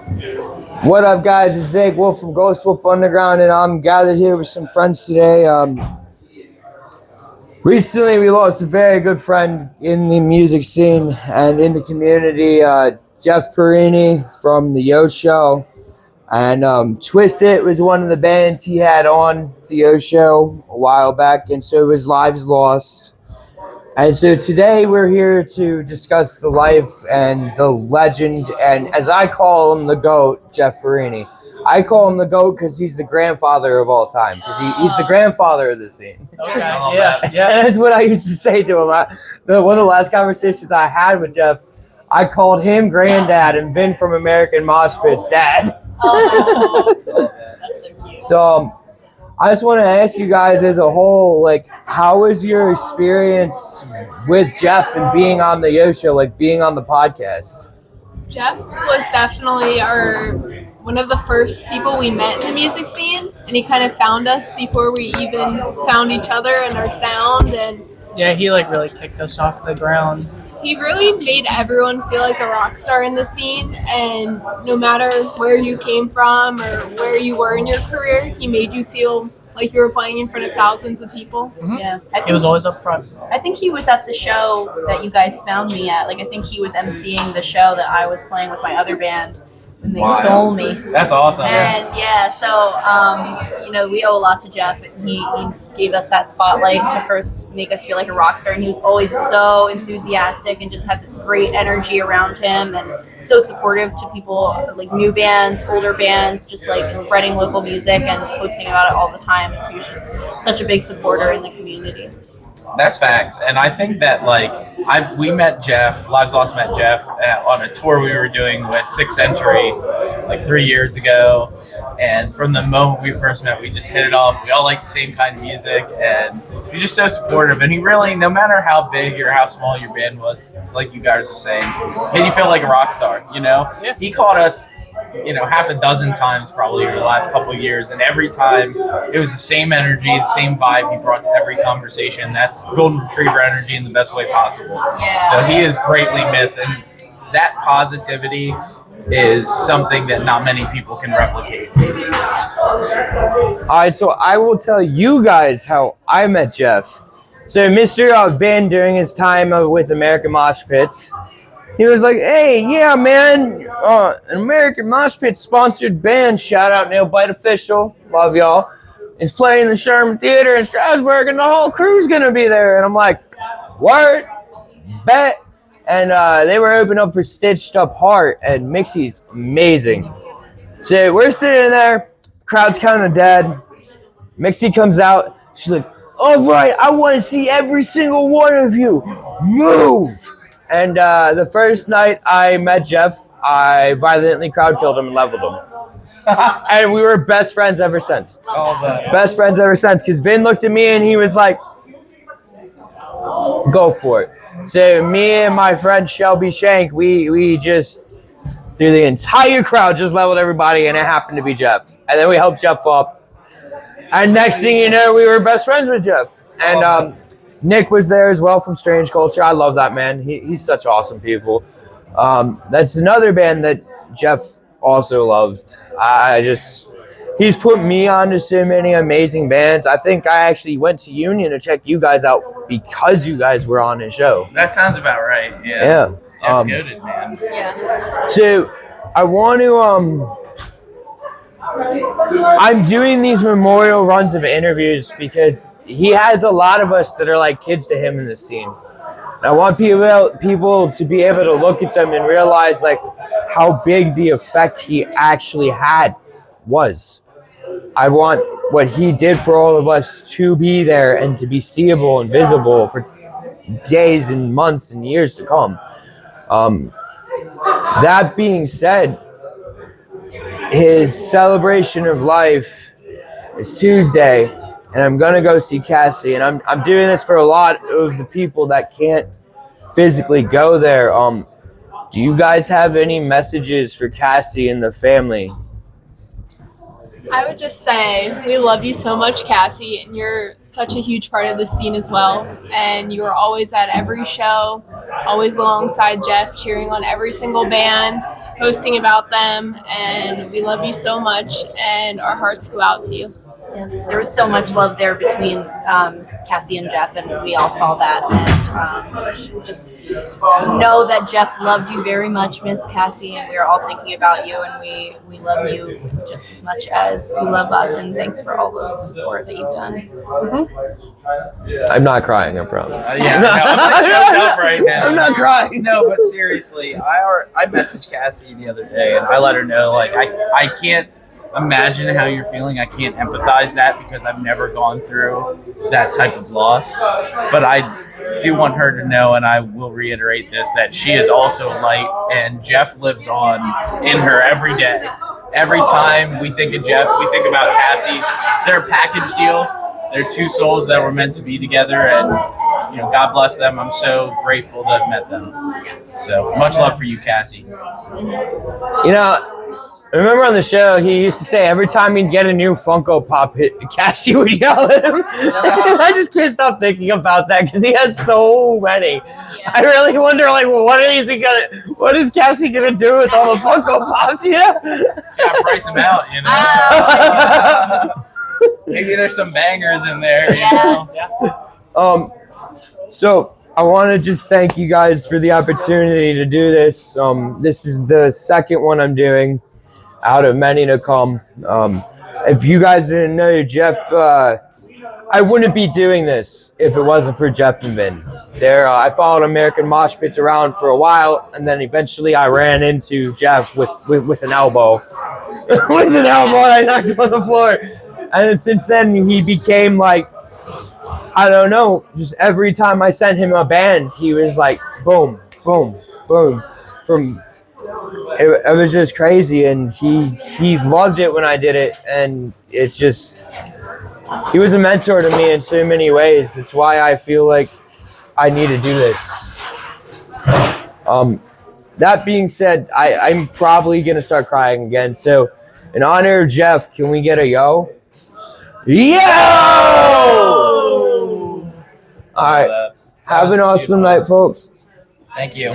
What up, guys? It's GhostWulf from GhostWulf Underground, and I'm gathered here with some friends today. Recently, we lost a very good friend in the music scene and in the community, Jeff Perini from the Yo Show. And Twisted was one of the bands he had on the Yo Show a while back, and so his lives lost. And so today we're here to discuss the life and the legend, and as I call him, the GOAT, Jeff Perini. I call him the GOAT because he's the grandfather of all time, because he's the grandfather of the scene. Okay, yeah. And that's what I used to say to him. One of the last conversations I had with Jeff, I called him Granddad and Vin from American Mosh Pit's dad. Oh, that's so cute. So I just want to ask you guys as a whole, like, how was your experience with Jeff and being on the Yo Show, like being on the podcast? Jeff was definitely one of the first people we met in the music scene, and he kind of found us before we even found each other and our sound, and Yeah, he really kicked us off the ground. he really made everyone feel like a rock star in the scene, and no matter where you came from or where you were in your career, he made you feel like you were playing in front of thousands of people. Mm-hmm. Yeah, He was always up front. I think he was at the show that you guys found me at. I think he was emceeing the show that I was playing with my other band when they stole me. That's awesome. And we owe a lot to Jeff. He gave us that spotlight to first make us feel like a rock star, and he was always so enthusiastic and just had this great energy around him and so supportive to people, like new bands, older bands, just like spreading local music and posting about it all the time. He was just such a big supporter in the community. That's facts. And I think that we met Jeff, Lives Lost met Jeff on a tour we were doing with Sixth Century 3 years ago. And from the moment we first met, we just hit it off. We all like the same kind of music, and he's just so supportive. And he really, no matter how big or how small your band was, it's like you guys were saying, made you feel like a rock star, Yeah. He called us, half a dozen times probably over the last couple of years, and every time it was the same energy, the same vibe he brought to every conversation. That's golden retriever energy in the best way possible. Yeah. So he is greatly missed, and that positivity is something that not many people can replicate. All right, so I will tell you guys how I met Jeff. So Mr. Van, during his time with American Mosh Pits, he was like, "Hey, yeah, man, an American Mosh Pit sponsored band, shout out Nail Bite Official, love y'all, is playing the Sherman Theater in Strasbourg, and the whole crew's gonna be there." And I'm like, "Word, bet." And they were opening up for Stitched Up Heart, and Mixie's amazing. So we're sitting there, crowd's kind of dead. Mixie comes out, she's like, "All right, I want to see every single one of you move." And the first night I met Jeff, I violently crowd killed him and leveled him. And we were best friends ever since. Best friends ever since, because Vin looked at me and he was like, "Go for it." So me and my friend Shelby Shank, we just, through the entire crowd, just leveled everybody, and it happened to be Jeff. And then we helped Jeff up. And next thing you know, we were best friends with Jeff. And Nick was there as well from Strange Culture. I love that man. He's such awesome people. That's another band that Jeff also loved. He's put me onto so many amazing bands. I think I actually went to Union to check you guys out because you guys were on his show. That sounds about right. Yeah. Yeah. Jeff's goated, man. Yeah. So I want to I'm doing these memorial runs of interviews because he has a lot of us that are like kids to him in the scene. And I want people to be able to look at them and realize how big the effect he actually had was. I want what he did for all of us to be there and to be seeable and visible for days and months and years to come. That being said, his celebration of life is Tuesday, and I'm gonna go see Cassie. And I'm doing this for a lot of the people that can't physically go there. Do you guys have any messages for Cassie and the family? I would just say we love you so much, Cassie, and you're such a huge part of the scene as well. And you are always at every show, always alongside Jeff, cheering on every single band. posting about them, and we love you so much, and our hearts go out to you. Yeah. There was so much love there between Cassie and Jeff, and we all saw that. And just know that Jeff loved you very much, Miss Cassie, and we are all thinking about you, and we love you just as much as you love us. And thanks for all the support that you've done. I'm not crying, I promise. Yeah, no, I'm like choked up right now. I'm not crying. No, but seriously, I messaged Cassie the other day and I let her know like I can't imagine how you're feeling. I can't empathize that because I've never gone through that type of loss. But I do want her to know, and I will reiterate this, that she is also a light, and Jeff lives on in her every day. Every time we think of Jeff, we think about Cassie. They're a package deal. They're two souls that were meant to be together, and God bless them. I'm so grateful to have met them. So much love for you, Cassie. Remember on the show, he used to say every time he'd get a new Funko Pop hit, Cassie would yell at him. I just can't stop thinking about that because he has so many. Yeah. I really wonder, what is Cassie gonna do with all the Funko Pops? Gotta price them out, Maybe there's some bangers in there. Yes. So I want to just thank you guys for the opportunity to do this. This is the second one I'm doing out of many to come. If you guys didn't know, Jeff, I wouldn't be doing this if it wasn't for Jeff and Vin. I followed American Mosh Pits around for a while, and then eventually I ran into Jeff with an elbow. With an elbow, and I knocked him on the floor. And then since then, he became I don't know, just every time I sent him a band, he was like, boom, boom, boom. It was just crazy, and he loved it when I did it, and it's just, he was a mentor to me in so many ways. That's why I feel like I need to do this. That being said, I'm probably going to start crying again. So in honor of Jeff, can we get a yo? Yo! All right. Have an awesome night, folks. Thank you.